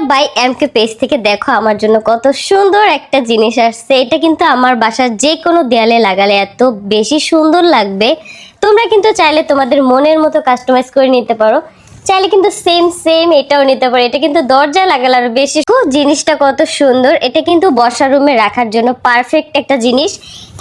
By MK page থেকে দেখো আমার জন্য কত সুন্দর একটা জিনিস আসছে। এটা কিন্তু আমার বাসার যে কোনো দেয়ালে লাগালে এত বেশি সুন্দর লাগবে। তোমরা কিন্তু চাইলে তোমাদের মনের মতো কাস্টমাইজ করে নিতে পারো, চাইলে কিন্তু সেম সেম এটাও নিতে পারো। এটা কিন্তু দরজায় লাগালে আরো বেশি জিনিসটা কত সুন্দর। এটা কিন্তু বসার রুমে রাখার জন্য পারফেক্ট একটা জিনিস।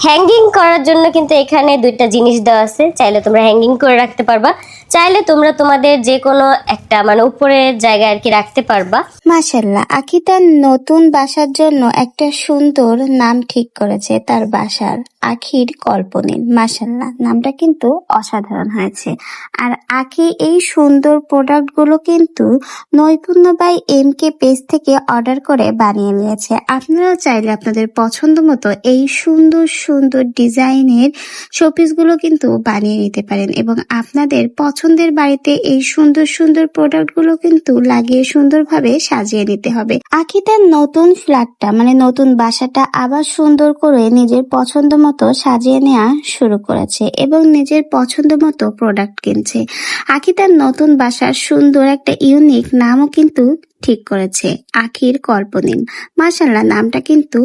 হ্যাঙ্গিং করার জন্য কিন্তু এখানে দুইটা জিনিস দেওয়া আছে, চাইলে তোমরা হ্যাঙ্গিং করে রাখতে পারবা, চাইলে তোমরা তোমাদের যে কোনো একটা উপরের জায়গায় আর কি রাখতে পারবা। মাশাল্লাহ, আখি তার নতুন বাসার জন্য একটা সুন্দর নাম ঠিক করেছে তার বাসার, আখির কল্পনীল। মাশাল্লাহ, নামটা কিন্তু অসাধারণ হয়েছে। আর আখি এই সুন্দর প্রোডাক্টগুলো কিন্তু নৈপুণ্য বাই এমকে পেজ থেকে অর্ডার করে বানিয়ে নিয়েছে। আপনারাও চাইলে আপনাদের পছন্দ মতো এই সুন্দর সুন্দর ডিজাইনের শোপিসগুলো কিন্তু বানিয়ে নিতে পারেন এবং আপনাদের পছন্দের বাড়িতে এই সুন্দর সুন্দর প্রোডাক্টগুলো কিন্তু লাগিয়ে সুন্দরভাবে সাজিয়ে নিতে হবে। আখি তার নতুন ফ্ল্যাটটা নতুন বাসাটা আবার সুন্দর করে নিজের পছন্দ মতো সাজিয়ে নেওয়া শুরু করেছে এবং নিজের পছন্দ মতো প্রোডাক্ট কিনছে। আখি তার নতুন বাসার সুন্দর একটা ইউনিক নামও কিন্তু ঠিক করেছে, আখির কল্পনীল। মাশাআল্লাহ, নামটা কিন্তু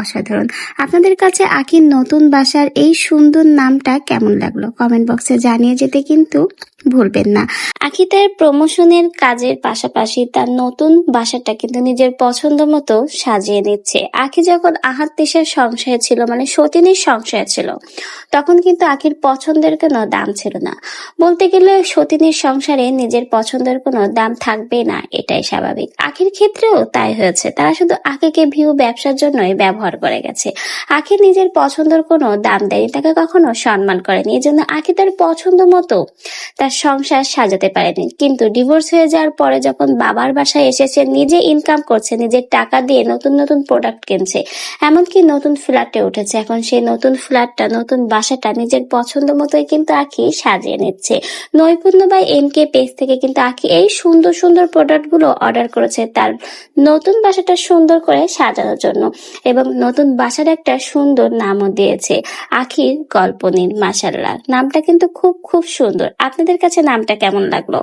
অসাধারণ। আপনাদের কাছে আখির নতুন বাসার এই সুন্দর নামটা কেমন লাগলো কমেন্ট বক্সে জানিয়ে যেতে কিন্তু ভুলবেন না। আখি তার প্রমোশনের কাজের পাশাপাশি তার নতুন বাসাটা কিন্তু নিজের পছন্দ মতো সাজিয়ে নিচ্ছে। আখি যখন আহাত তিশার সংশয়ে ছিল, সতিনীর সংশয়ে ছিল, তখন কিন্তু আখির পছন্দের কোনো দাম ছিল না। বলতে গেলে সতিনীর সংসারে নিজের পছন্দের কোনো দাম থাকবে না, এটাই স্বাভাবিক। আখির ক্ষেত্রেও তাই হয়েছে। তারা শুধু আখিকে ভিউ ব্যবসার জন্যই ব্যবহার করে গেছে। আখি নিজের পছন্দের কোনো দাম দেয়নি, তাকে কখনো সম্মান করেনি। এই জন্য আখি তার পছন্দ মতো তার সংসার সাজাতে পারেনি। কিন্তু ডিভোর্স হয়ে যাওয়ার পরে যখন বাবার বাসায় এসেছে, নিজে ইনকাম করছে, নিজের টাকা দিয়ে নতুন নতুন প্রোডাক্ট কিনছে, এমনকি নতুন ফ্ল্যাটে উঠেছে। এখন সেই নতুন ফ্ল্যাটটা, নতুন বাসাটা নিজের পছন্দ মতোই কিন্তু আখি সাজিয়ে নিচ্ছে। নৈপুণ্য বাই এমকে পেজ থেকে কিন্তু আখি এই সুন্দর সুন্দর প্রোডাক্ট গুলো অর্ডার করেছে তার নতুন বাসাটা সুন্দর করে সাজানোর জন্য এবং নতুন বাসার একটা সুন্দর নামও দিয়েছে, আখির কল্পনীল। মাশাআল্লাহ, নামটা কিন্তু খুব খুব সুন্দর। আপনাদের কাছে নামটা কেমন লাগলো?